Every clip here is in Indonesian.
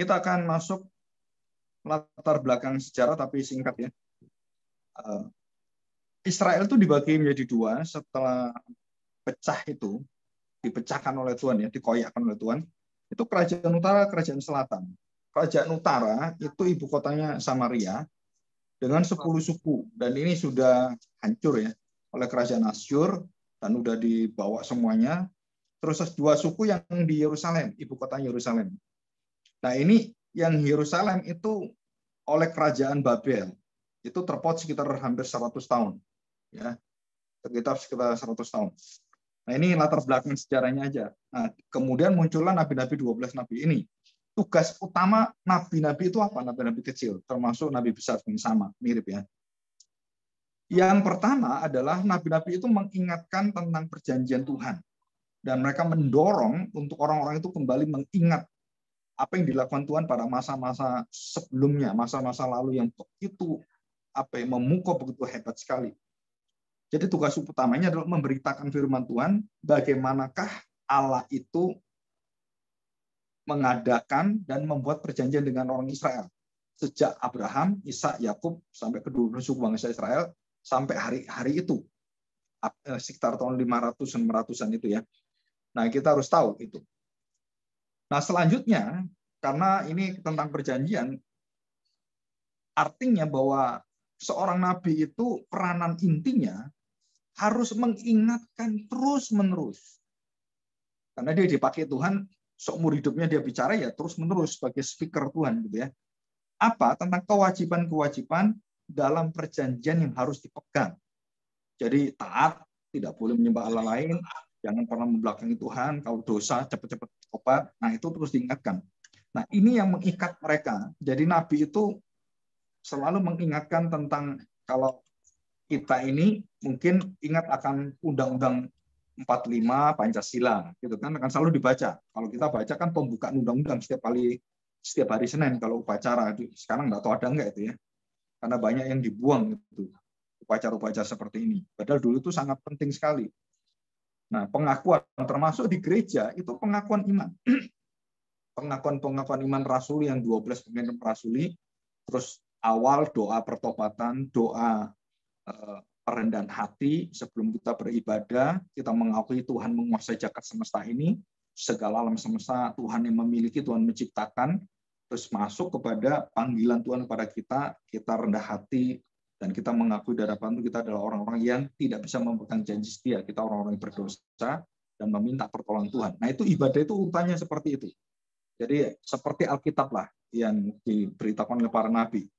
kita akan masuk latar belakang sejarah tapi singkat ya. Israel itu dibagi menjadi dua setelah pecah itu, dipecahkan oleh Tuhan ya, dikoyakkan oleh Tuhan. Itu kerajaan utara, kerajaan selatan. Kerajaan utara itu ibu kotanya Samaria dengan 10 suku, dan ini sudah hancur ya oleh kerajaan Asyur dan udah dibawa semuanya. Terus 2 suku yang di Yerusalem, ibu kota Yerusalem. Nah, ini yang Yerusalem itu oleh kerajaan Babel. Itu terpaut sekitar hampir 100 tahun. Ya, sekitar 100 tahun. Nah, ini latar belakang sejarahnya aja. Nah, kemudian muncullah nabi-nabi, 12 nabi ini. Tugas utama nabi-nabi itu apa? Nabi-nabi kecil, termasuk nabi besar yang sama, mirip ya. Yang pertama adalah nabi-nabi itu mengingatkan tentang perjanjian Tuhan. Dan mereka mendorong untuk orang-orang itu kembali mengingat apa yang dilakukan Tuhan pada masa-masa sebelumnya, masa-masa lalu yang begitu memukau, begitu hebat sekali. Jadi tugas utamanya adalah memberitakan firman Tuhan, bagaimanakah Allah itu mengadakan dan membuat perjanjian dengan orang Israel. Sejak Abraham, Ishak, Yakub, sampai kedua suku bangsa Israel, sampai hari itu. Sekitar tahun 500-an, 600-an itu ya. Nah, kita harus tahu itu. Nah, selanjutnya, karena ini tentang perjanjian, artinya bahwa seorang nabi itu peranan intinya harus mengingatkan terus-menerus. Karena dia dipakai Tuhan, seumur hidupnya dia bicara ya terus-menerus sebagai speaker Tuhan gitu ya. Apa? Tentang kewajiban-kewajiban dalam perjanjian yang harus dipegang. Jadi taat, tidak boleh menyembah Allah lain, jangan pernah membelakangi Tuhan, kalau dosa cepat-cepat tobat. Nah, itu terus diingatkan. Nah, ini yang mengikat mereka. Jadi nabi itu selalu mengingatkan tentang kalau kita ini mungkin ingat akan Undang-Undang 45 Pancasila, gitu kan, akan selalu dibaca. Kalau kita baca kan pembukaan undang-undang setiap hari Senin kalau upacara. Sekarang nggak tahu ada nggak itu ya, karena banyak yang dibuang itu upacara-upacara seperti ini. Padahal dulu itu sangat penting sekali. Nah, pengakuan termasuk di gereja itu pengakuan iman. Pengakuan iman rasuli yang 12 pengakuan rasuli, terus awal doa pertobatan, doa perendahan hati sebelum kita beribadah, kita mengakui Tuhan menguasai jagat semesta ini, segala alam semesta Tuhan yang memiliki, Tuhan menciptakan, terus masuk kepada panggilan Tuhan kepada kita rendah hati, dan kita mengakui di hadapan kita adalah orang-orang yang tidak bisa memegang janji setia, kita orang-orang yang berdosa dan meminta pertolongan Tuhan. Nah, itu ibadah itu urutannya seperti itu. Jadi seperti Alkitab lah yang diberitakan oleh para nabi.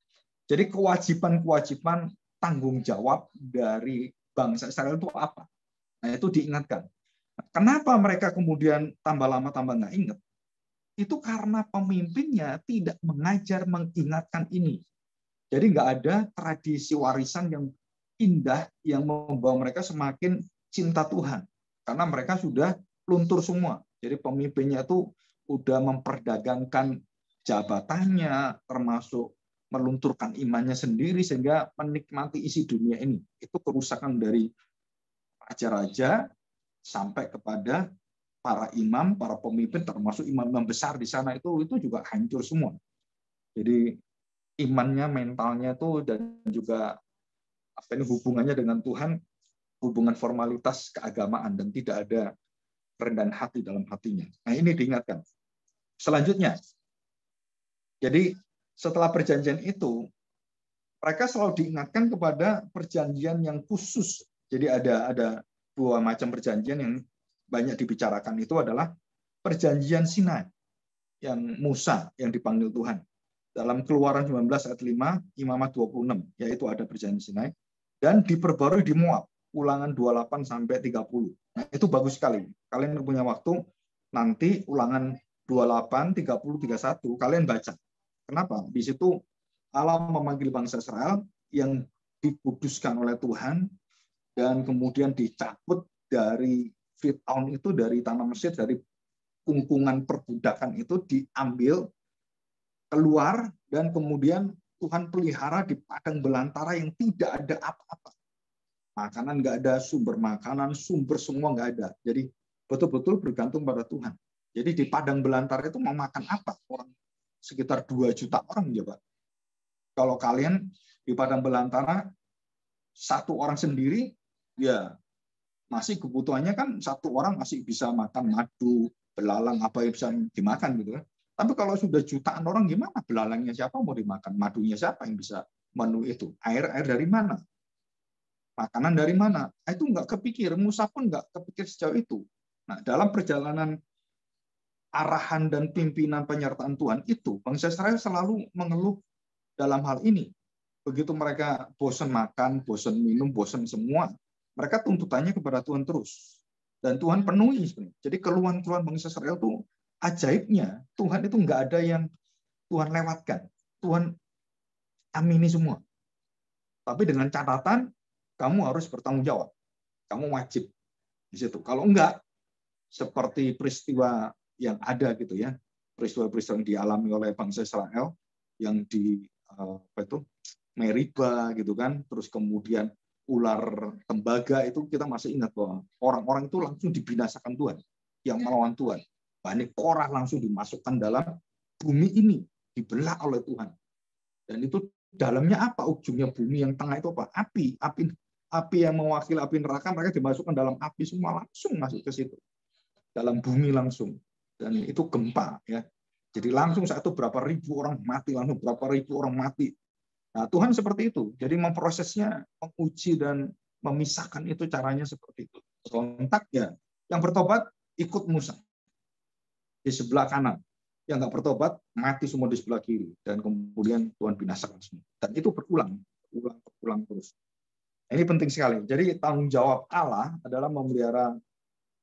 Jadi kewajiban-kewajiban tanggung jawab dari bangsa Israel itu apa? Nah, itu diingatkan. Kenapa mereka kemudian tambah lama tambah nggak ingat? Itu karena pemimpinnya tidak mengajar mengingatkan ini. Jadi nggak ada tradisi warisan yang indah yang membawa mereka semakin cinta Tuhan. Karena mereka sudah luntur semua. Jadi pemimpinnya itu udah memperdagangkan jabatannya, termasuk melunturkan imannya sendiri sehingga menikmati isi dunia ini. Itu kerusakan dari raja-raja sampai kepada para imam, para pemimpin, termasuk imam-imam besar di sana itu juga hancur semua. Jadi imannya, mentalnya itu dan juga hubungannya dengan Tuhan, hubungan formalitas keagamaan dan tidak ada kerendahan hati dalam hatinya. Nah, ini diingatkan. Selanjutnya, jadi setelah perjanjian itu, mereka selalu diingatkan kepada perjanjian yang khusus. Jadi ada 2 macam perjanjian yang banyak dibicarakan. Itu adalah perjanjian Sinai, yang Musa yang dipanggil Tuhan. Dalam Keluaran 19 ayat 5, Imamat 26, yaitu ada perjanjian Sinai. Dan diperbarui di Moab, Ulangan 28 sampai 30. Nah, itu bagus sekali. Kalian punya waktu, nanti Ulangan 28, 30, 31, kalian baca. Kenapa? Di situ Allah memanggil bangsa Israel yang dikuduskan oleh Tuhan dan kemudian dicabut dari Firaun itu, dari tanah Mesir, dari kungkungan perbudakan itu diambil keluar dan kemudian Tuhan pelihara di padang belantara yang tidak ada apa-apa. Makanan nggak ada, sumber makanan, sumber semua nggak ada. Jadi betul-betul bergantung pada Tuhan. Jadi di padang belantara itu mau makan apa? Orang sekitar 2 juta orang coba. Kalau kalian di padang belantara satu orang sendiri, ya masih kebutuhannya kan satu orang masih bisa makan madu, belalang apa yang bisa dimakan gitu kan. Tapi kalau sudah jutaan orang gimana? Belalangnya siapa mau dimakan? Madunya siapa yang bisa menu itu? Air dari mana? Makanan dari mana? Itu nggak kepikir. Musa pun nggak kepikir sejauh itu. Nah, dalam perjalanan arahan dan pimpinan penyertaan Tuhan itu, bangsa Israel selalu mengeluh dalam hal ini. Begitu mereka bosan makan, bosan minum, bosan semua, mereka tuntutannya kepada Tuhan terus. Dan Tuhan penuhi sebenarnya. Jadi keluhan-keluhan bangsa Israel itu ajaibnya, Tuhan itu nggak ada yang Tuhan lewatkan. Tuhan amini semua. Tapi dengan catatan, kamu harus bertanggung jawab. Kamu wajib di situ. Kalau enggak, seperti peristiwa yang ada gitu ya, peristiwa-peristiwa yang dialami oleh bangsa Israel yang di Meriba gitu kan, terus kemudian ular tembaga itu kita masih ingat bahwa orang-orang itu langsung dibinasakan Tuhan yang melawan Tuhan. Bani Korah langsung dimasukkan dalam bumi ini, dibelah oleh Tuhan. Dan itu dalamnya apa? Ujungnya bumi yang tengah itu apa? Api yang mewakili api neraka, mereka dimasukkan dalam api semua, langsung masuk ke situ. Dalam bumi langsung. Dan itu gempa ya. Jadi langsung saat itu berapa ribu orang mati, langsung berapa ribu orang mati. Nah, Tuhan seperti itu. Jadi memprosesnya, menguji dan memisahkan itu caranya seperti itu. Berontak ya, yang bertobat ikut Musa di sebelah kanan. Yang nggak bertobat mati semua di sebelah kiri. Dan kemudian Tuhan binasakan semua. Dan itu berulang terus. Ini penting sekali. Jadi tanggung jawab Allah adalah memelihara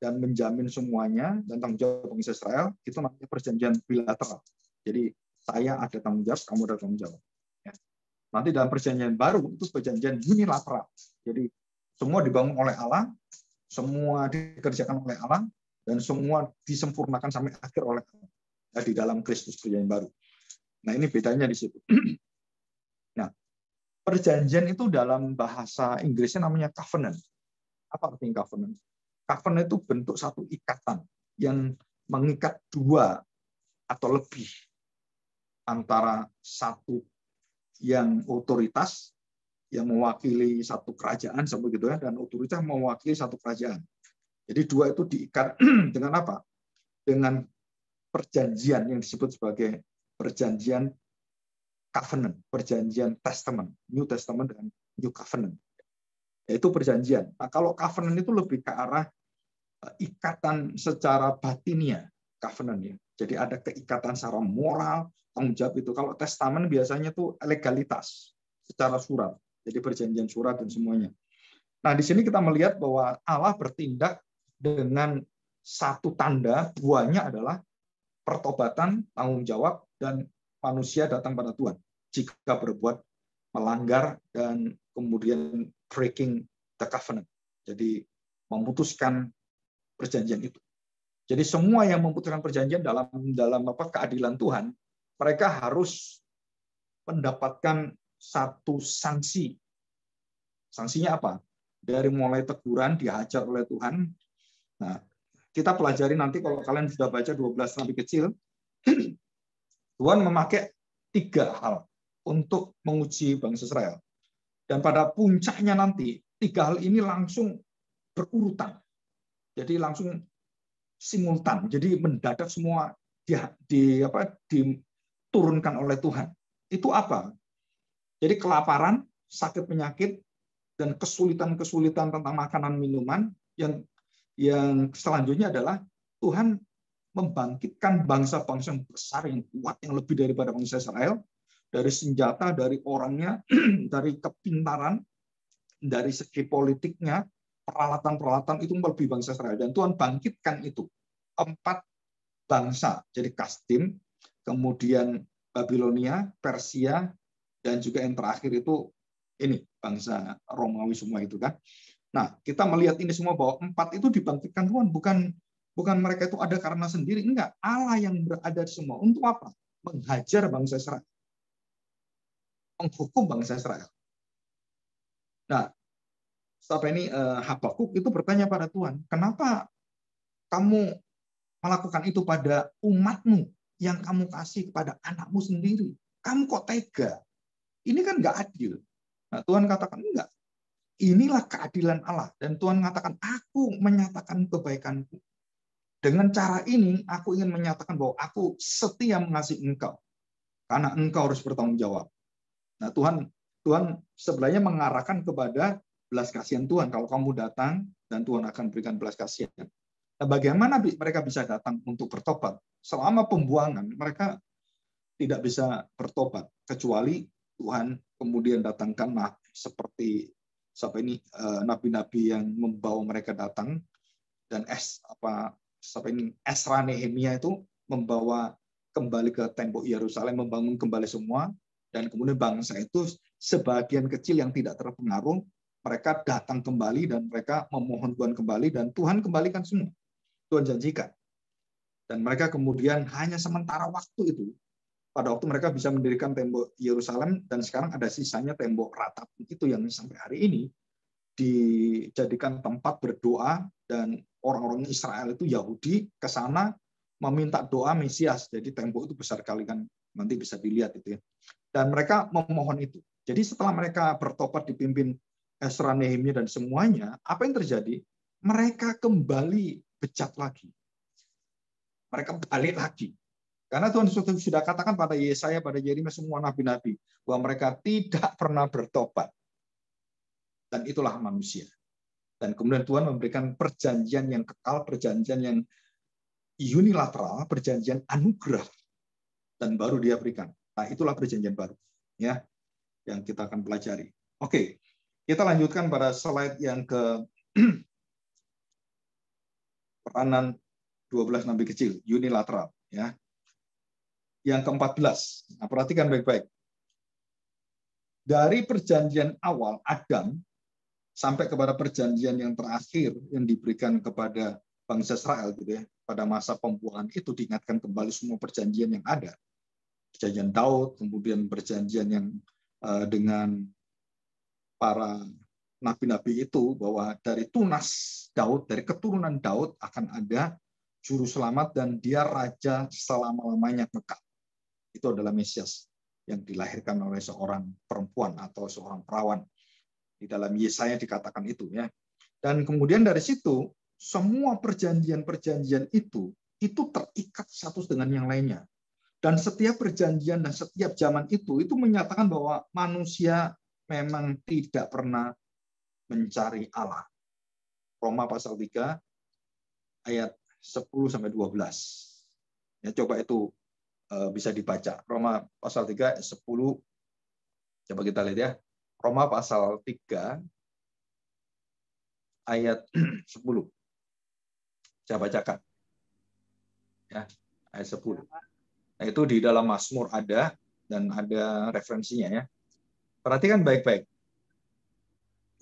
dan menjamin semuanya, dan tanggung jawab bangsa Israel itu namanya perjanjian bilateral. Jadi saya ada tanggung jawab, kamu ada tanggung jawab. Ya. Nanti dalam perjanjian baru itu perjanjian unilateral. Jadi semua dibangun oleh Allah, semua dikerjakan oleh Allah, dan semua disempurnakan sampai akhir oleh Allah. Ya, di dalam Kristus perjanjian baru. Nah ini bedanya di situ. Nah perjanjian itu dalam bahasa Inggrisnya namanya covenant. Apa artinya covenant? Covenant itu bentuk satu ikatan yang mengikat dua atau lebih antara satu yang otoritas yang mewakili satu kerajaan seperti itu ya, dan otoritas mewakili satu kerajaan. Jadi dua itu diikat dengan apa? Dengan perjanjian yang disebut sebagai perjanjian covenant, perjanjian testament, New Testament dan New Covenant. Yaitu perjanjian. Nah, kalau covenant itu lebih ke arah ikatan secara batinnya, covenant ya. Jadi ada keikatan secara moral, tanggung jawab itu. Kalau testament biasanya tuh legalitas secara surat. Jadi perjanjian surat dan semuanya. Nah, di sini kita melihat bahwa Allah bertindak dengan satu tanda, buahnya adalah pertobatan, tanggung jawab, dan manusia datang pada Tuhan jika berbuat melanggar dan kemudian breaking the covenant. Jadi memutuskan perjanjian itu. Jadi semua yang memutuskan perjanjian dalam keadilan Tuhan, mereka harus mendapatkan satu sanksi. Sanksinya apa? Dari mulai teguran, dihajar oleh Tuhan. Nah, kita pelajari nanti kalau kalian sudah baca 12 nabi kecil, Tuhan memakai 3 hal untuk menguji bangsa Israel. Dan pada puncaknya nanti, 3 hal ini langsung berurutan. Jadi langsung simultan. Jadi mendadak semua diturunkan oleh Tuhan. Itu apa? Jadi kelaparan, sakit penyakit, dan kesulitan-kesulitan tentang makanan minuman yang selanjutnya adalah Tuhan membangkitkan bangsa-bangsa yang besar yang kuat yang lebih daripada bangsa Israel, dari senjata, dari orangnya, dari kepintaran, dari segi politiknya, peralatan-peralatan itu melebihi bangsa Israel. Dan Tuhan bangkitkan itu 4 bangsa. Jadi Kasdim, kemudian Babilonia, Persia, dan juga yang terakhir itu ini bangsa Romawi semua itu kan. Nah, kita melihat ini semua bahwa 4 itu dibangkitkan Tuhan, bukan mereka itu ada karena sendiri, enggak. Allah yang berada di semua. Untuk apa? Menghajar bangsa Israel. Menghukum bangsa Israel. Nah, sampai ini Habakuk itu bertanya pada Tuhan, kenapa kamu melakukan itu pada umatmu yang kamu kasih kepada anakmu sendiri. Kamu kok tega? Ini kan nggak adil. Nah, Tuhan katakan enggak. Inilah keadilan Allah. Dan Tuhan mengatakan, aku menyatakan kebaikanku. Dengan cara ini, aku ingin menyatakan bahwa aku setia mengasihi engkau. Karena engkau harus bertanggung jawab. Nah, Tuhan sebenarnya mengarahkan kepada belas kasihan Tuhan. Kalau kamu datang, dan Tuhan akan berikan belas kasihan. Nah, bagaimana mereka bisa datang untuk bertobat? Selama pembuangan, mereka tidak bisa bertobat. Kecuali Tuhan kemudian datangkan seperti nabi-nabi yang membawa mereka datang, dan Ezra Nehemia itu membawa kembali ke tembok Yerusalem, membangun kembali semua, dan kemudian bangsa itu sebagian kecil yang tidak terpengaruh, mereka datang kembali dan mereka memohon Tuhan kembali, dan Tuhan kembalikan semua. Tuhan janjikan. Dan mereka kemudian hanya sementara waktu itu, pada waktu mereka bisa mendirikan tembok Yerusalem, dan sekarang ada sisanya tembok ratap itu yang sampai hari ini dijadikan tempat berdoa, dan orang-orang Israel itu Yahudi ke sana meminta doa Mesias. Jadi tembok itu besar kali kan, nanti bisa dilihat itu ya. Dan mereka memohon itu. Jadi setelah mereka bertobat dipimpin Ezra, Nehemia dan semuanya, apa yang terjadi? Mereka kembali bejat lagi. Mereka balik lagi. Karena Tuhan sudah katakan pada Yesaya, pada Yeremia, semua nabi-nabi, bahwa mereka tidak pernah bertobat. Dan itulah manusia. Dan kemudian Tuhan memberikan perjanjian yang kekal, perjanjian yang unilateral, perjanjian anugerah, dan baru Dia berikan. Nah, itulah perjanjian baru, ya, yang kita akan pelajari. Oke, kita lanjutkan pada slide yang ke peranan 12 nabi kecil, unilateral, ya. Yang ke-14. Nah, perhatikan baik-baik. Dari perjanjian awal Adam sampai kepada perjanjian yang terakhir yang diberikan kepada bangsa Israel gitu ya. Pada masa pembuangan itu diingatkan kembali semua perjanjian yang ada. Perjanjian Daud, kemudian perjanjian yang dengan para nabi-nabi itu, bahwa dari tunas Daud, dari keturunan Daud akan ada juru selamat, dan dia raja selama-lamanya kekal. Itu adalah Mesias yang dilahirkan oleh seorang perempuan atau seorang perawan. Di dalam Yesaya dikatakan itu ya. Dan kemudian dari situ semua perjanjian-perjanjian itu terikat satu dengan yang lainnya. Dan setiap perjanjian dan setiap zaman itu menyatakan bahwa manusia memang tidak pernah mencari Allah. Roma pasal 3 ayat 10 sampai 12. Ya, coba itu bisa dibaca. Roma pasal 3 ayat 10. Coba kita lihat ya. Roma pasal 3 ayat 10. Saya bacakan. Ya, ayat 10. Nah, itu di dalam Mazmur ada, dan ada referensinya ya. Perhatikan baik-baik.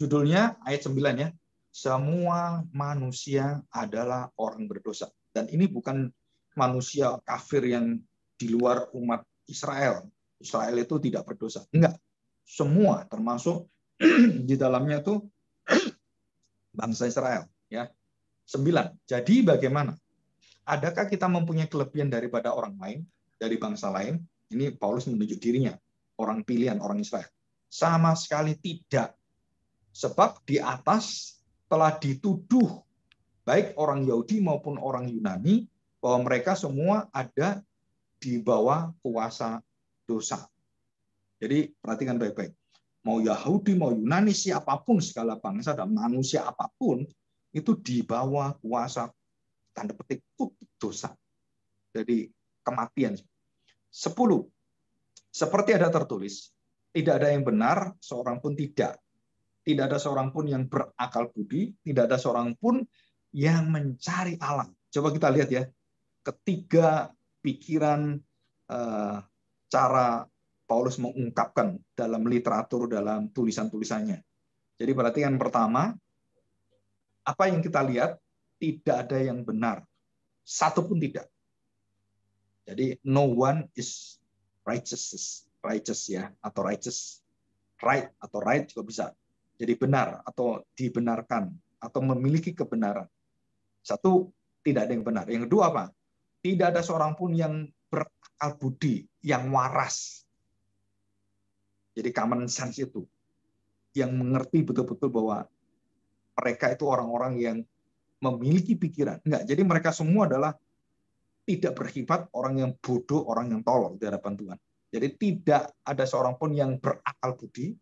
Judulnya ayat 9 ya. Semua manusia adalah orang berdosa. Dan ini bukan manusia kafir yang di luar umat Israel. Israel itu tidak berdosa. Enggak. Semua termasuk di dalamnya itu bangsa Israel ya. 9. Jadi bagaimana? Adakah kita mempunyai kelebihan daripada orang lain, dari bangsa lain? Ini Paulus menunjuk dirinya, orang pilihan, orang Israel. Sama sekali tidak. Sebab di atas telah dituduh baik orang Yahudi maupun orang Yunani bahwa mereka semua ada di bawah kuasa dosa. Jadi perhatikan baik-baik. Mau Yahudi, mau Yunani, siapapun, segala bangsa dan manusia apapun, itu di bawah kuasa, tanda petik, dosa. Jadi kematian. 10. Seperti ada tertulis, tidak ada yang benar, seorang pun tidak. Tidak ada seorang pun yang berakal budi, tidak ada seorang pun yang mencari Allah. Coba kita lihat ya, ketiga pikiran, cara Paulus mengungkapkan dalam literatur, dalam tulisan-tulisannya. Jadi perhatikan pertama, apa yang kita lihat, tidak ada yang benar. Satu pun tidak. Jadi no one is righteous ya, atau righteous. Right atau right juga bisa. Jadi benar atau dibenarkan atau memiliki kebenaran. Satu, tidak ada yang benar. Yang kedua apa? Tidak ada seorang pun yang berakal budi, yang waras. Jadi common sense itu, yang mengerti betul-betul bahwa mereka itu orang-orang yang memiliki pikiran. Enggak, jadi mereka semua adalah tidak bersifat orang yang bodoh, orang yang tolol di hadapan Tuhan. Jadi tidak ada seorang pun yang berakal budi.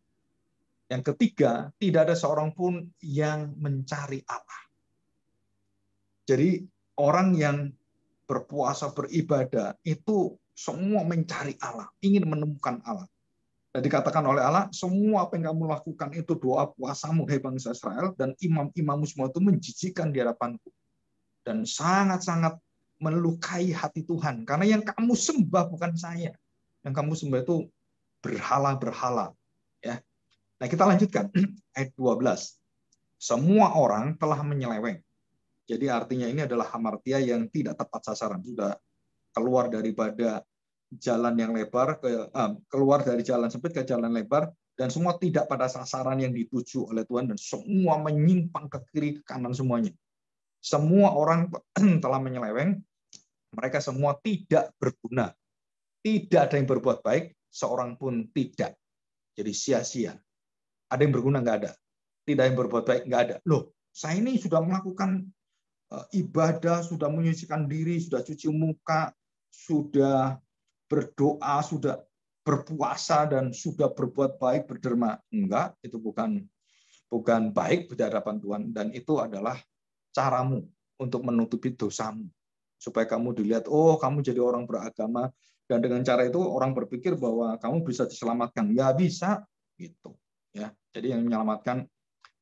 Yang ketiga, tidak ada seorang pun yang mencari Allah. Jadi orang yang berpuasa, beribadah, itu semua mencari Allah, ingin menemukan Allah. Dan dikatakan oleh Allah, semua apa yang kamu lakukan itu doa puasamu, hai bangsa Israel, dan imam-imammu semua itu menjijikkan di hadapanku. Dan sangat-sangat melukai hati Tuhan. Karena yang kamu sembah bukan saya. Yang kamu sembah itu berhala-berhala. Ya. Nah, kita lanjutkan. Ayat 12. Semua orang telah menyeleweng. Jadi artinya ini adalah hamartia yang tidak tepat sasaran. Sudah keluar daripada jalan yang lebar, keluar dari jalan sempit ke jalan lebar, dan semua tidak pada sasaran yang dituju oleh Tuhan, dan semua menyimpang ke kiri, ke kanan semuanya. Semua orang telah menyeleweng, mereka semua tidak berguna. Tidak ada yang berbuat baik, seorang pun tidak. Jadi sia-sia. Ada yang berguna? Nggak ada. Tidak yang berbuat baik? Nggak ada. Loh, saya ini sudah melakukan ibadah, sudah menyucikan diri, sudah cuci muka, sudah berdoa, sudah berpuasa, dan sudah berbuat baik, berderma. Enggak, itu bukan baik di hadapan Tuhan. Dan itu adalah caramu untuk menutupi dosamu. Supaya kamu dilihat, oh kamu jadi orang beragama, dan dengan cara itu orang berpikir bahwa kamu bisa diselamatkan. Nggak bisa, gitu. Ya, jadi yang menyelamatkan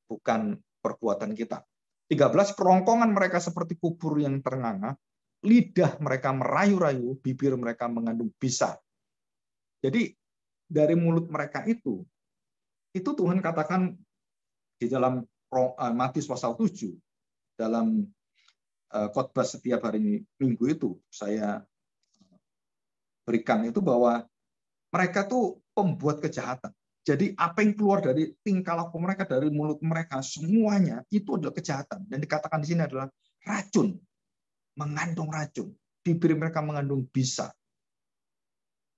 bukan perbuatan kita. 13, kerongkongan mereka seperti kubur yang ternganga, lidah mereka merayu-rayu, bibir mereka mengandung bisa. Jadi dari mulut mereka itu Tuhan katakan di dalam Matius pasal 7, dalam khotbah setiap hari Minggu itu saya berikan itu, bahwa mereka tuh pembuat kejahatan. Jadi apa yang keluar dari tingkah laku mereka, dari mulut mereka, semuanya itu adalah kejahatan. Dan dikatakan di sini adalah racun, mengandung racun. Bibir mereka mengandung bisa.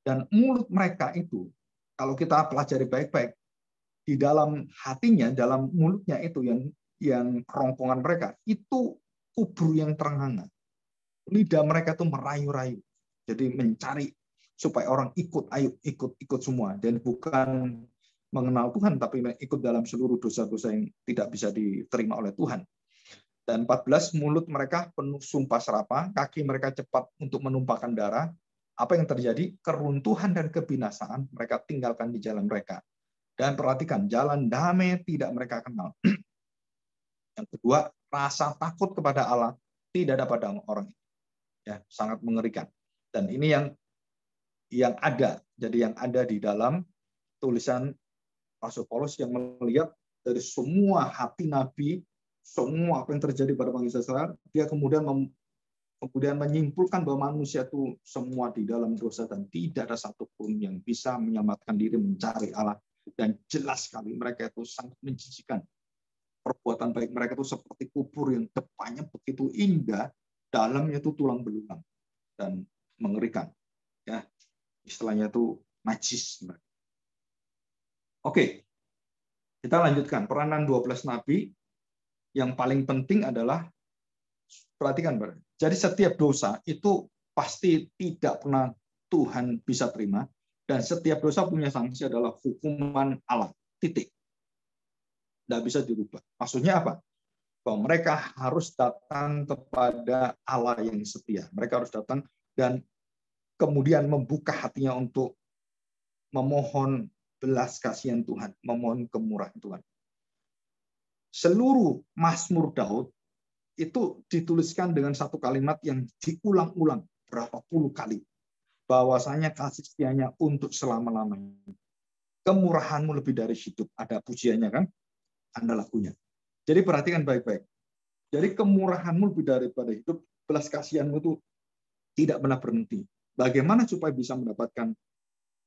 Dan mulut mereka itu, kalau kita pelajari baik-baik, di dalam hatinya, dalam mulutnya itu yang kerongkongan mereka, itu kubur yang terenganga. Lidah mereka itu merayu-rayu. Jadi mencari supaya orang ikut, ayo ikut semua. Dan bukan mengenal Tuhan, tapi ikut dalam seluruh dosa-dosa yang tidak bisa diterima oleh Tuhan. Dan 14, mulut mereka penuh sumpah serapah, kaki mereka cepat untuk menumpahkan darah. Apa yang terjadi? Keruntuhan dan kebinasaan mereka tinggalkan di jalan mereka. Dan perhatikan, jalan damai tidak mereka kenal. Yang kedua, rasa takut kepada Allah tidak ada pada orang itu. Ya, sangat mengerikan. Dan ini yang ada. Jadi yang ada di dalam tulisan Rasul Paulus yang melihat dari semua hati Nabi, semua apa yang terjadi pada bangsa Israel, dia kemudian menyimpulkan bahwa manusia itu semua di dalam dosa dan tidak ada satupun yang bisa menyelamatkan diri mencari Allah. Dan jelas sekali mereka itu sangat menjijikan. Perbuatan baik mereka itu seperti kubur yang depannya begitu indah, dalamnya itu tulang belulang dan mengerikan. Ya, istilahnya itu najis. Oke, kita lanjutkan. Peranan 12 nabi yang paling penting adalah, perhatikan, jadi setiap dosa itu pasti tidak pernah Tuhan bisa terima, dan setiap dosa punya sanksi adalah hukuman Allah. Titik. Tidak bisa dirubah. Maksudnya apa? Bahwa mereka harus datang kepada Allah yang setia. Mereka harus datang dan kemudian membuka hatinya untuk memohon belas kasihan Tuhan, memohon kemurahan Tuhan. Seluruh Mazmur Daud itu dituliskan dengan satu kalimat yang diulang-ulang berapa puluh kali. Bahwasanya kasih setianya untuk selama-lamanya. Kemurahanmu lebih dari hidup. Ada pujiannya kan? Ada lagunya. Jadi perhatikan baik-baik. Jadi kemurahanmu lebih daripada hidup, belas kasihanmu itu tidak pernah berhenti. Bagaimana supaya bisa mendapatkan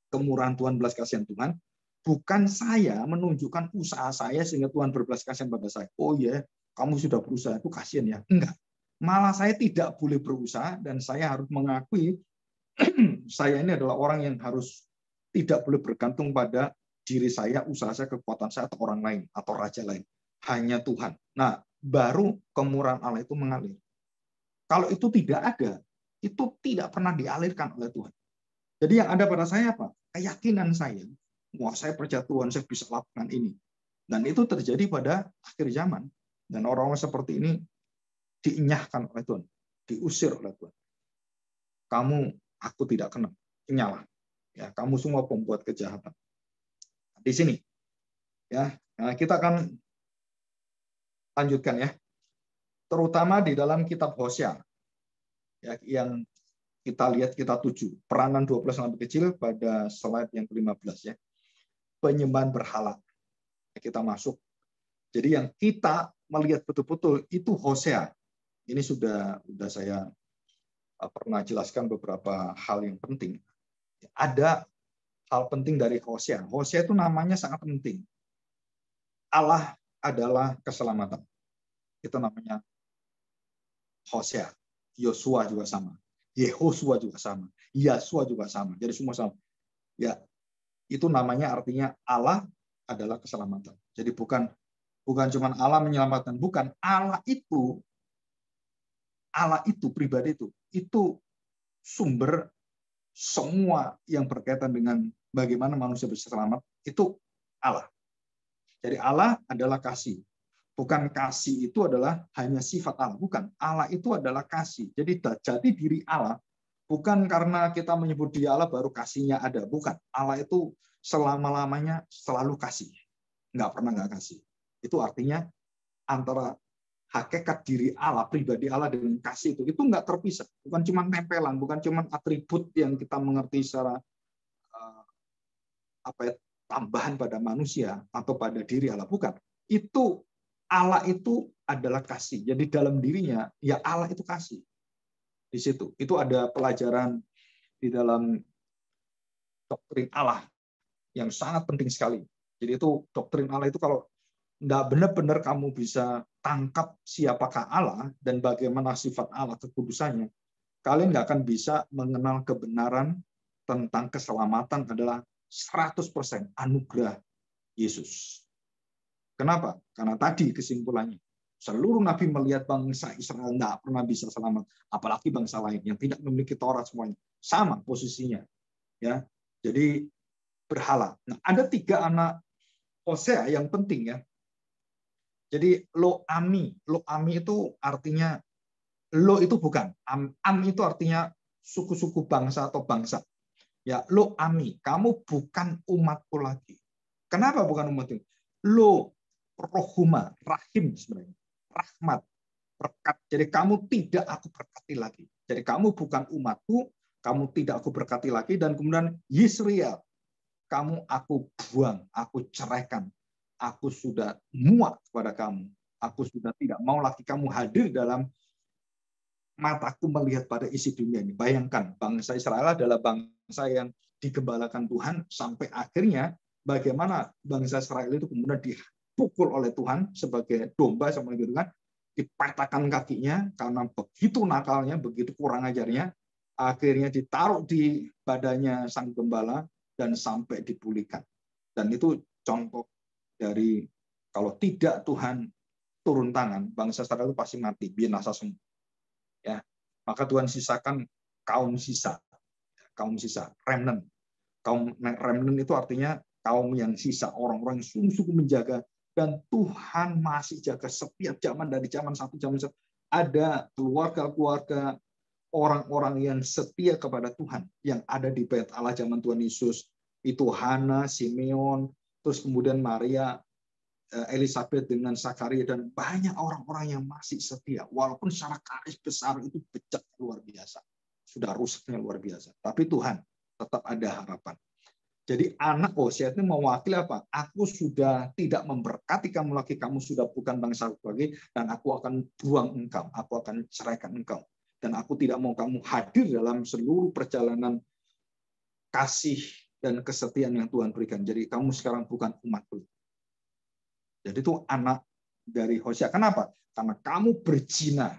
kemurahan Tuhan, belas kasihan Tuhan? Bukan saya menunjukkan usaha saya sehingga Tuhan berbelas kasihan pada saya. Oh ya, kamu sudah berusaha, itu kasihan ya. Enggak. Malah saya tidak boleh berusaha dan saya harus mengakui saya ini adalah orang yang harus tidak boleh bergantung pada diri saya, usaha saya, kekuatan saya, atau orang lain, atau raja lain. Hanya Tuhan. Nah, baru kemurahan Allah itu mengalir. Kalau itu tidak ada, itu tidak pernah dialirkan oleh Tuhan. Jadi yang ada pada saya apa? Keyakinan saya. Wah, saya percaya Tuhan, saya bisa lakukan ini. Dan itu terjadi pada akhir zaman. Dan orang-orang seperti ini dienyahkan oleh Tuhan, diusir oleh Tuhan. Kamu, aku tidak kenal, nyala. Ya, kamu semua pembuat kejahatan. Di sini, ya, nah, kita akan lanjutkan ya. Terutama di dalam kitab Hosea, ya, yang kita lihat, kita tuju peranan 12 anak kecil pada slide yang ke-15 ya. Penyembahan berhala. Kita masuk. Jadi yang kita melihat betul-betul itu Hosea. Ini sudah saya pernah jelaskan beberapa hal yang penting. Ada hal penting dari Hosea. Hosea itu namanya sangat penting. Allah adalah keselamatan. Itu namanya Hosea. Yosua juga sama. Yehosua juga sama. Yasua juga sama. Jadi semua sama. Ya, itu namanya artinya Allah adalah keselamatan. Jadi bukan cuma Allah menyelamatkan, bukan. Allah itu pribadi itu sumber semua yang berkaitan dengan bagaimana manusia bisa selamat, itu Allah. Jadi Allah adalah kasih. Bukan kasih itu adalah hanya sifat Allah. Bukan. Allah itu adalah kasih. Jadi diri Allah bukan karena kita menyebut dia Allah baru kasihnya ada. Bukan. Allah itu selama-lamanya selalu kasih. Nggak pernah nggak kasih. Itu artinya antara hakikat diri Allah, pribadi Allah dengan kasih itu nggak terpisah. Bukan cuma tempelan, bukan cuma atribut yang kita mengerti secara tambahan pada manusia atau pada diri Allah. Bukan. Itu Allah itu adalah kasih. Jadi dalam dirinya, ya Allah itu kasih. Di situ. Itu ada pelajaran di dalam doktrin Allah yang sangat penting sekali. Jadi itu doktrin Allah itu kalau nggak benar-benar kamu bisa tangkap siapakah Allah dan bagaimana sifat Allah, kekudusannya, kalian nggak akan bisa mengenal kebenaran tentang keselamatan adalah 100% anugerah Yesus. Kenapa? Karena tadi kesimpulannya, seluruh nabi melihat bangsa Israel nggak pernah bisa selamat, apalagi bangsa lain yang tidak memiliki Taurat semuanya. Sama posisinya. Ya. Jadi berhala. Nah, ada 3 anak Hosea yang penting ya. Jadi lo ami itu artinya lo itu bukan. Am itu artinya suku-suku bangsa atau bangsa. Ya, lo ami, kamu bukan umatku lagi. Kenapa bukan umatku? Lo rohuma, rahim sebenarnya, rahmat, berkat. Jadi kamu tidak aku berkati lagi. Jadi kamu bukan umatku, kamu tidak aku berkati lagi. Dan kemudian Yisrael, kamu aku buang, aku ceraikan. Aku sudah muak kepada kamu. Aku sudah tidak mau lagi kamu hadir dalam mataku melihat pada isi dunia ini. Bayangkan, bangsa Israel adalah bangsa yang digembalakan Tuhan sampai akhirnya bagaimana bangsa Israel itu kemudian dipukul oleh Tuhan sebagai domba, sama gitu kan, dipatahkan kakinya karena begitu nakalnya, begitu kurang ajarnya, akhirnya ditaruh di badannya sang gembala dan sampai dipulihkan. Dan itu contoh dari kalau tidak Tuhan turun tangan, bangsa Israel itu pasti mati, binasa semua. Ya, maka Tuhan sisakan kaum sisa, remnant. Kaum remnant itu artinya kaum yang sisa, orang-orang yang sungguh-sungguh menjaga, dan Tuhan masih jaga setiap zaman, dari zaman satu zaman satu. Ada keluarga-keluarga orang-orang yang setia kepada Tuhan yang ada di bait Allah zaman Tuhan Yesus. Itu Hana, Simeon, terus kemudian Maria, Elizabeth dengan Zakaria, dan banyak orang-orang yang masih setia. Walaupun secara garis besar itu bejat luar biasa. Sudah rusaknya luar biasa. Tapi Tuhan tetap ada harapan. Jadi anak Hosea itu mewakili apa? Aku sudah tidak memberkati kamu lagi, kamu sudah bukan bangsa lagi, dan aku akan buang engkau, aku akan ceraikan engkau. Dan aku tidak mau kamu hadir dalam seluruh perjalanan kasih dan kesetiaan yang Tuhan berikan. Jadi kamu sekarang bukan umatku. Jadi itu anak dari Hosea. Kenapa? Karena kamu berzina.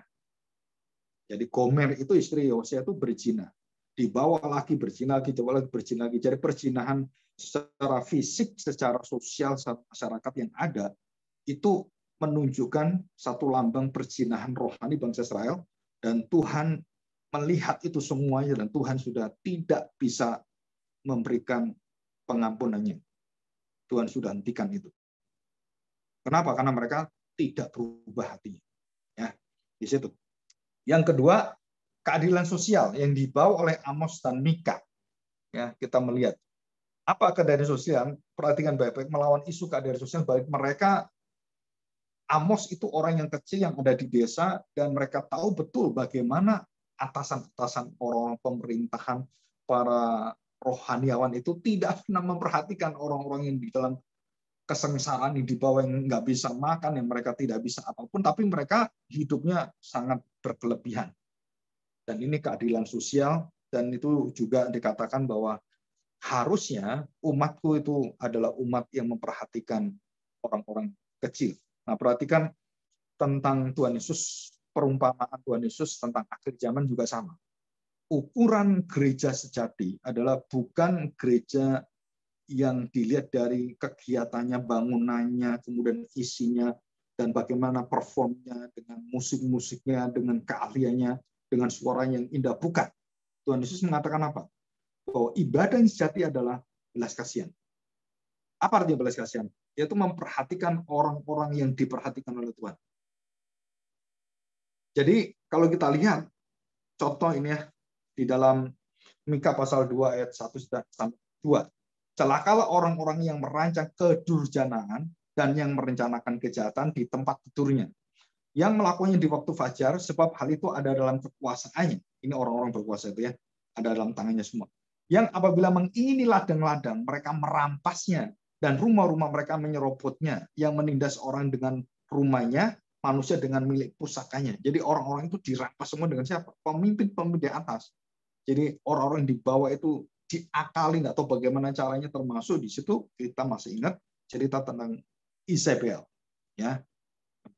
Jadi Gomer itu istri Hosea itu berzina. dibawa lagi berzina lagi, dibawa lagi berzina lagi. Jadi perzinahan secara fisik, secara sosial masyarakat yang ada itu menunjukkan satu lambang perzinahan rohani bangsa Israel, dan Tuhan melihat itu semuanya dan Tuhan sudah tidak bisa memberikan pengampunannya. Tuhan sudah hentikan itu. Kenapa? Karena mereka tidak berubah hatinya. Ya, di situ. Yang kedua, keadilan sosial yang dibawa oleh Amos dan Mika. Ya, kita melihat apa keadilan sosial. Perhatikan baik-baik melawan isu keadilan sosial, baik mereka. Amos itu orang yang kecil yang ada di desa dan mereka tahu betul bagaimana atasan-atasan orang pemerintahan, para rohaniawan itu tidak pernah memperhatikan orang-orang yang di dalam kesengsaraan, yang di bawah, yang nggak bisa makan, yang mereka tidak bisa apapun, tapi mereka hidupnya sangat berkelebihan. Dan ini keadilan sosial, dan itu juga dikatakan bahwa harusnya umatku itu adalah umat yang memperhatikan orang-orang kecil. Nah, perhatikan tentang Tuhan Yesus, perumpamaan Tuhan Yesus tentang akhir zaman juga sama. Ukuran gereja sejati adalah bukan gereja yang dilihat dari kegiatannya, bangunannya, kemudian isinya, dan bagaimana performnya, dengan musik-musiknya, dengan keahliannya, dengan suara yang indah. Bukan. Tuhan Yesus mengatakan apa? Bahwa ibadah yang sejati adalah belas kasihan. Apa artinya belas kasihan? Yaitu memperhatikan orang-orang yang diperhatikan oleh Tuhan. Jadi kalau kita lihat contoh ini ya di dalam Mika pasal 2 ayat 1 sampai 2. Celakalah orang-orang yang merancang kedurjanaan dan yang merencanakan kejahatan di tempat tidurnya. Yang melakukannya di waktu fajar, sebab hal itu ada dalam kekuasaannya. Ini orang-orang berkuasa itu ya, ada dalam tangannya semua. Yang apabila mengingini ladang-ladang, mereka merampasnya, dan rumah-rumah mereka menyerobotnya, yang menindas orang dengan rumahnya, manusia dengan milik pusakanya. Jadi orang-orang itu dirampas semua dengan siapa? Pemimpin-pemimpin di atas. Jadi orang-orang di bawah itu diakalin atau bagaimana caranya, termasuk di situ kita masih ingat cerita tentang Isabel, ya,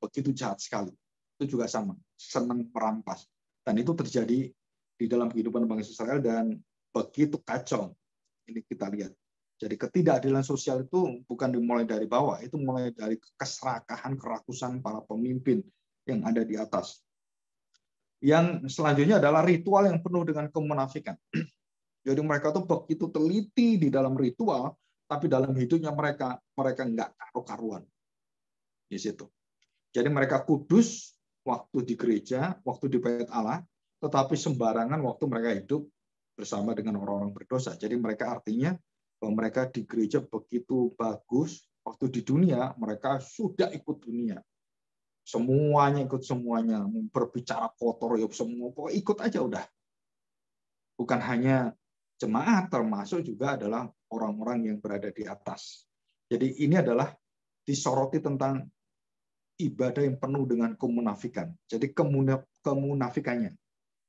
begitu jahat sekali. Itu juga sama, senang merampas, dan itu terjadi di dalam kehidupan bangsa Israel dan begitu kacau. Ini kita lihat. Jadi ketidakadilan sosial itu bukan dimulai dari bawah, itu mulai dari keserakahan, kerakusan para pemimpin yang ada di atas. Yang selanjutnya adalah ritual yang penuh dengan kemunafikan. Jadi mereka tuh begitu teliti di dalam ritual, tapi dalam hidupnya mereka nggak karu-karuan di situ. Jadi mereka kudus waktu di gereja, waktu di bait Allah, tetapi sembarangan waktu mereka hidup bersama dengan orang-orang berdosa. Jadi mereka artinya bahwa mereka di gereja begitu bagus, waktu di dunia mereka sudah ikut dunia. Semuanya ikut semuanya, berbicara kotor ya semua, pokoknya ikut aja udah. Bukan hanya jemaat, termasuk juga adalah orang-orang yang berada di atas. Jadi ini adalah disoroti tentang ibadah yang penuh dengan kemunafikan. Jadi kemunafikannya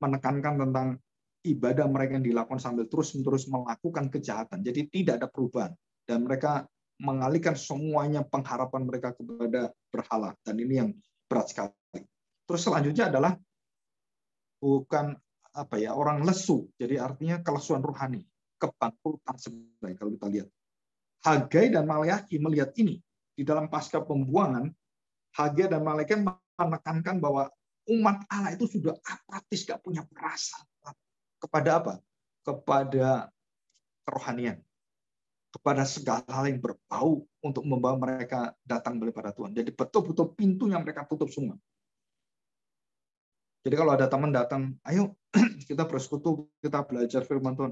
menekankan tentang ibadah mereka yang dilakukan sambil terus-menerus melakukan kejahatan. Jadi tidak ada perubahan dan mereka mengalihkan semuanya pengharapan mereka kepada berhala, dan ini yang berat sekali. Terus selanjutnya adalah bukan orang lesu, jadi artinya kelesuan rohani, kebangkrutan sebenarnya kalau kita lihat. Hagai dan Maleakhi melihat ini di dalam pasca pembuangan. Hagai dan Maleakhi menekankan bahwa umat Allah itu sudah apatis, gak punya perasaan kepada apa? Kepada kerohanian, kepada segala hal yang berbau untuk membawa mereka datang daripada Tuhan. Jadi betul-betul pintunya mereka tutup semua. Jadi kalau ada teman datang, ayo kita bersekutu, kita belajar firman Tuhan.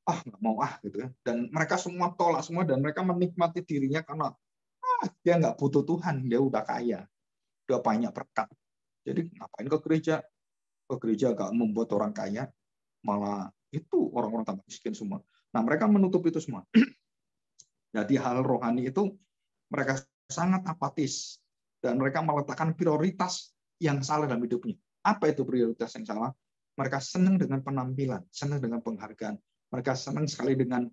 Nggak mau gitu ya. Dan mereka semua tolak semua, dan mereka menikmati dirinya karena dia nggak butuh Tuhan, dia udah kaya, udah banyak berkat. Jadi ngapain ke gereja? Ke gereja nggak membuat orang kaya, malah itu orang-orang tambah miskin semua. Nah mereka menutup itu semua. Jadi hal rohani itu mereka sangat apatis, dan mereka meletakkan prioritas yang salah dalam hidupnya. Apa itu prioritas yang salah? Mereka senang dengan penampilan, senang dengan penghargaan. Mereka senang sekali dengan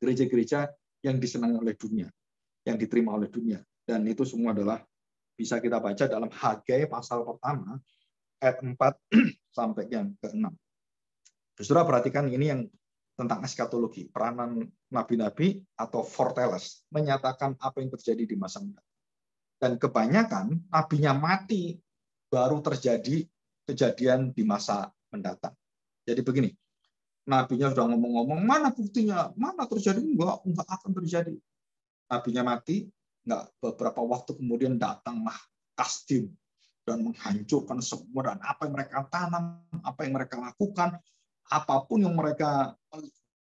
gereja-gereja yang disenangi oleh dunia, yang diterima oleh dunia. Dan itu semua adalah bisa kita baca dalam Hagai pasal pertama, ayat 4 sampai yang ke-6. Saudara perhatikan ini yang tentang eskatologi, peranan nabi-nabi atau foretellers, menyatakan apa yang terjadi di masa mendatang. Dan kebanyakan nabinya mati baru terjadi kejadian di masa mendatang. Jadi begini, nabinya sudah ngomong-ngomong, mana buktinya, mana terjadi, enggak akan terjadi. Nabinya mati, enggak, beberapa waktu kemudian datanglah Kasdim dan menghancurkan semua, dan apa yang mereka tanam, apa yang mereka lakukan, apapun yang mereka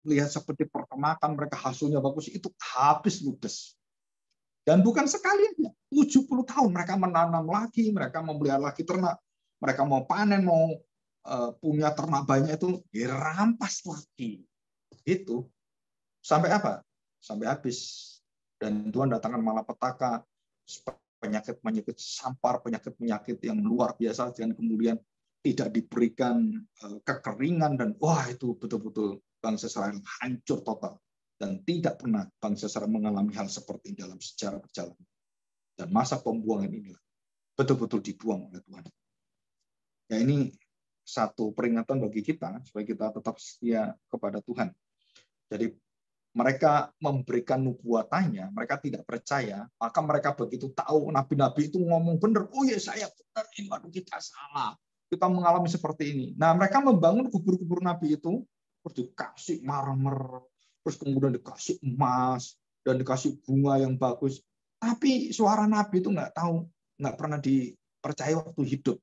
lihat seperti peternakan, mereka hasilnya bagus, itu habis ludes. Dan bukan sekali aja, 70 tahun mereka menanam lagi, mereka memelihara lagi ternak, mereka mau panen, mau punya ternak banyak, itu dirampas lagi. Itu sampai apa? Sampai habis. Dan Tuhan datangkan malapetaka, penyakit-penyakit sampar, penyakit-penyakit yang luar biasa, dan kemudian tidak diberikan kekeringan, dan wah, itu betul-betul bangsa Israel hancur total. Dan tidak pernah bangsa Israel mengalami hal seperti ini dalam sejarah perjalanan. Dan masa pembuangan inilah betul-betul dibuang oleh Tuhan. Ya, ini satu peringatan bagi kita supaya kita tetap setia kepada Tuhan. Jadi mereka memberikan nubuatannya, mereka tidak percaya, maka mereka begitu tahu nabi-nabi itu ngomong benar, oh ya saya benar, ini waduh kita salah, kita mengalami seperti ini. Nah, mereka membangun kubur-kubur nabi itu, terus dikasih marmer, terus kemudian dikasih emas, dan dikasih bunga yang bagus. Tapi suara nabi itu nggak tahu, nggak pernah dipercaya waktu hidup.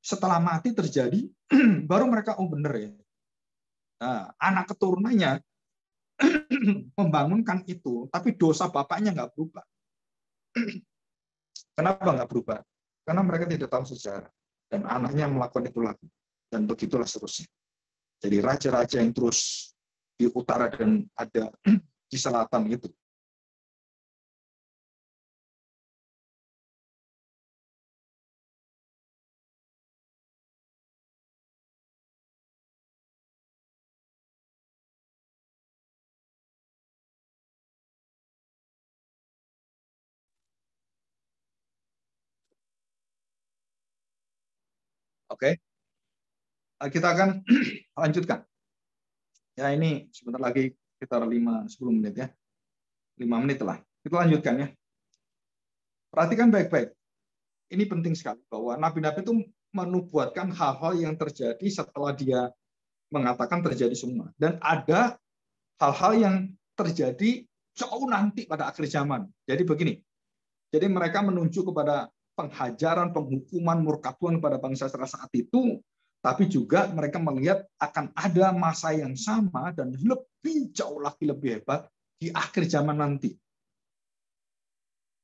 Setelah mati terjadi, baru mereka, oh benar ya. Nah, anak keturunannya membangunkan itu, tapi dosa bapaknya nggak berubah. Kenapa nggak berubah? Karena mereka tidak tahu sejarah. Dan anaknya melakukan itu lagi. Dan begitulah seterusnya. Jadi raja-raja yang terus di utara dan ada di selatan itu. Oke, kita akan lanjutkan. Ya, ini sebentar lagi sekitar 5-10 menit ya. 5 menit lah. Kita lanjutkan ya. Perhatikan baik-baik. Ini penting sekali bahwa nabi-nabi itu menubuatkan hal-hal yang terjadi setelah dia mengatakan terjadi semua. Dan ada hal-hal yang terjadi jauh nanti pada akhir zaman. Jadi begini. Jadi mereka menunjuk kepada penghajaran, penghukuman, murka Tuhan kepada bangsa Israel saat itu, tapi juga mereka melihat akan ada masa yang sama dan lebih jauh lagi lebih hebat di akhir zaman nanti.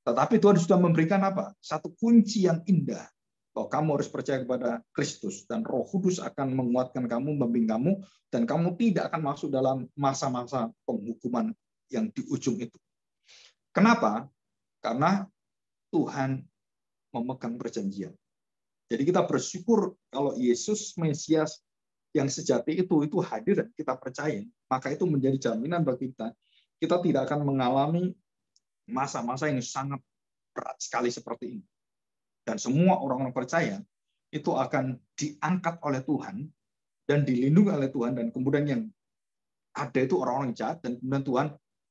Tetapi Tuhan sudah memberikan apa? Satu kunci yang indah. Bahwa kamu harus percaya kepada Kristus dan Roh Kudus akan menguatkan kamu, membimbing kamu, dan kamu tidak akan masuk dalam masa-masa penghukuman yang di ujung itu. Kenapa? Karena Tuhan memegang perjanjian. Jadi kita bersyukur kalau Yesus Mesias yang sejati itu hadir dan kita percaya, maka itu menjadi jaminan bagi kita. Kita tidak akan mengalami masa-masa yang sangat berat sekali seperti ini. Dan semua orang-orang percaya itu akan diangkat oleh Tuhan dan dilindungi oleh Tuhan, dan kemudian yang ada itu orang-orang jahat, dan kemudian Tuhan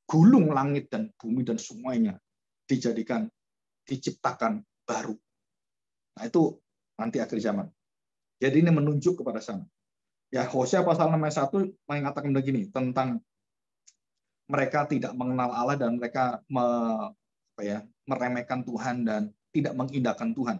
gulung langit dan bumi dan semuanya diciptakan baru. Nah, itu nanti akhir zaman. Jadi ini menunjuk kepada sana. Ya, Hosea pasal 6 ayat 1 mengatakan begini tentang mereka tidak mengenal Allah dan mereka meremehkan Tuhan dan tidak mengindahkan Tuhan.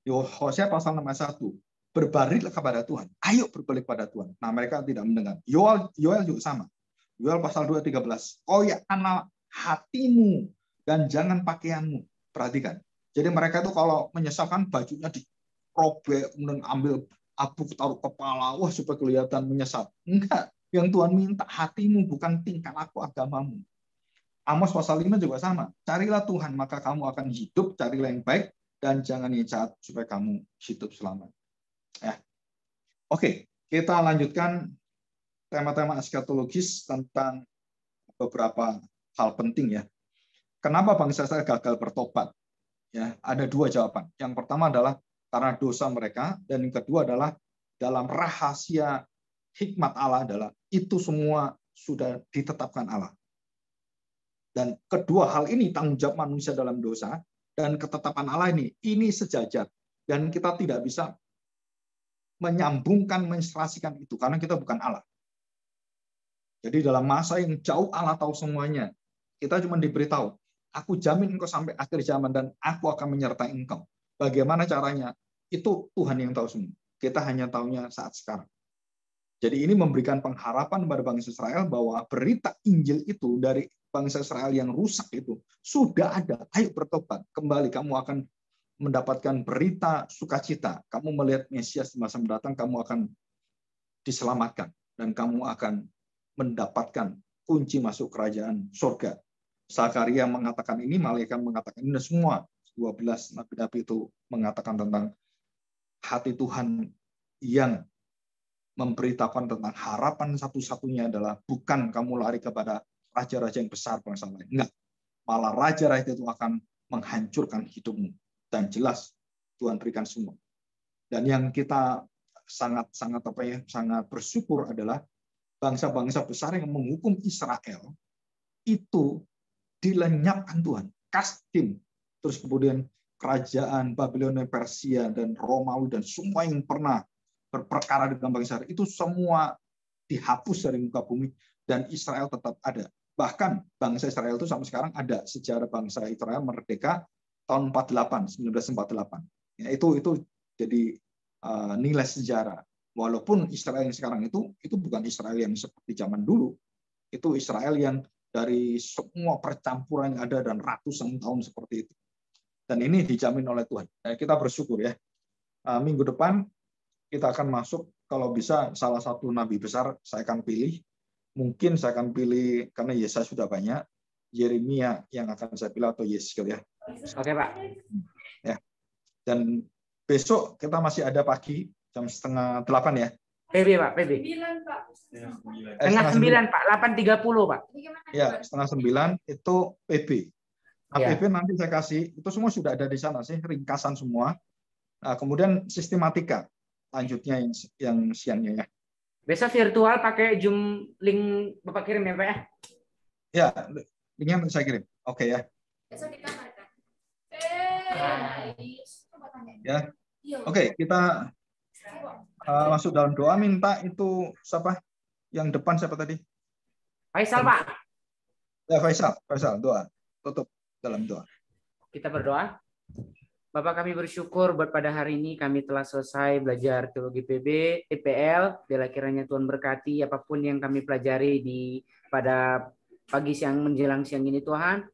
Hosea pasal 6 ayat 1, berbaliklah kepada Tuhan. Ayo berbalik pada Tuhan. Nah, mereka tidak mendengar. Yoel juga sama. Yoel pasal 2 13. Koyakkanlah hatimu dan jangan pakaianmu. Perhatikan. Jadi mereka itu kalau menyesalkan bajunya dirobek, kemudian ambil abu taruh kepala, wah supaya kelihatan menyesal. Enggak. Yang Tuhan minta hatimu, bukan tingkah laku agamamu. Amos pasal 5 juga sama. Carilah Tuhan, maka kamu akan hidup. Carilah yang baik, dan jangan yang jahat, supaya kamu hidup selamat. Ya. Oke, kita lanjutkan tema-tema eskatologis tentang beberapa hal penting ya. Kenapa bangsa Israel gagal bertobat? Ya, ada dua jawaban. Yang pertama adalah karena dosa mereka, dan yang kedua adalah dalam rahasia hikmat Allah adalah itu semua sudah ditetapkan Allah. Dan kedua hal ini, tanggung jawab manusia dalam dosa dan ketetapan Allah ini sejajar. Dan kita tidak bisa menyambungkan, menserasikan itu, karena kita bukan Allah. Jadi dalam masa yang jauh Allah tahu semuanya. Kita cuma diberitahu, aku jamin engkau sampai akhir zaman dan aku akan menyertai engkau. Bagaimana caranya? Itu Tuhan yang tahu semua. Kita hanya tahunya saat sekarang. Jadi ini memberikan pengharapan kepada bangsa Israel bahwa berita Injil itu dari bangsa Israel yang rusak itu sudah ada. Ayo bertobat, kembali kamu akan mendapatkan berita sukacita. Kamu melihat Mesias di masa mendatang, kamu akan diselamatkan dan kamu akan mendapatkan kunci masuk kerajaan surga. Zakaria mengatakan ini, malaikat mengatakan ini, semua 12 nabi-nabi itu mengatakan tentang hati Tuhan yang memberitakan tentang harapan satu-satunya adalah bukan kamu lari kepada raja-raja yang besar bangsa lain. Enggak. Malah raja-raja itu akan menghancurkan hidupmu. Dan jelas Tuhan berikan semua. Dan yang kita sangat bersyukur adalah bangsa-bangsa besar yang menghukum Israel itu dilenyapkan Tuhan. Kasdim. Terus kemudian kerajaan Babilonia, Persia, dan Romawi, dan semua yang pernah berperkara dengan bangsa Israel, itu semua dihapus dari muka bumi, dan Israel tetap ada. Bahkan bangsa Israel itu sampai sekarang ada sejarah bangsa Israel merdeka tahun 1948. Ya, itu jadi nilai sejarah. Walaupun Israel yang sekarang itu bukan Israel yang seperti zaman dulu. Itu Israel yang dari semua percampuran yang ada dan ratusan tahun seperti itu. Dan ini dijamin oleh Tuhan. Kita bersyukur ya. Minggu depan kita akan masuk, kalau bisa salah satu nabi besar saya akan pilih. Mungkin saya akan pilih, karena Yesaya sudah banyak, Yeremia yang akan saya pilih, atau Yeskiel ya. Oke, Pak. Ya. Dan besok kita masih ada pagi, jam 7:30 ya. PB, Pak, PB. 9, Pak. 8:30, Pak. 8:30, Pak. Ya, 8:30 itu PB. Nah, Ya. PB nanti saya kasih, itu semua sudah ada di sana sih, ringkasan semua. Nah, kemudian sistematika lanjutnya yang siangnya ya. Besok virtual pakai Zoom, link Bapak kirim ya, Pak ya? Ya, linknya saya kirim. Oke ya. Besok di kamar kan? Ya. Oke, kita masuk dalam doa, minta itu siapa? Yang depan siapa tadi? Faisal, Pak. Ya, Faisal, doa. Tutup dalam doa. Kita berdoa. Bapak, kami bersyukur buat pada hari ini kami telah selesai belajar teologi PB, TPL. Bila kiranya Tuhan berkati apapun yang kami pelajari pada pagi, siang, menjelang siang ini Tuhan.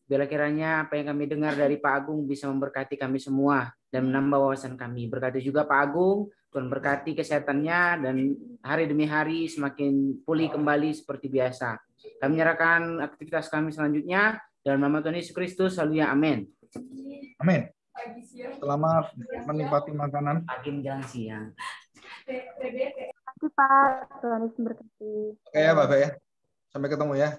Bila kiranya apa yang kami dengar dari Pak Agung bisa memberkati kami semua dan menambah wawasan kami. Berkati juga Pak Agung, Tuhan berkati kesehatannya dan hari demi hari semakin pulih kembali seperti biasa. Kami menyerahkan aktivitas kami selanjutnya dalam nama Tuhan Yesus Kristus. Haleluya, amin. Amin. Selamat menikmati makanan. Pagi menjelang siang. Terima kasih Pak, Tuhan Yesus memberkati. Oke ya Bapak ya. Sampai ketemu ya.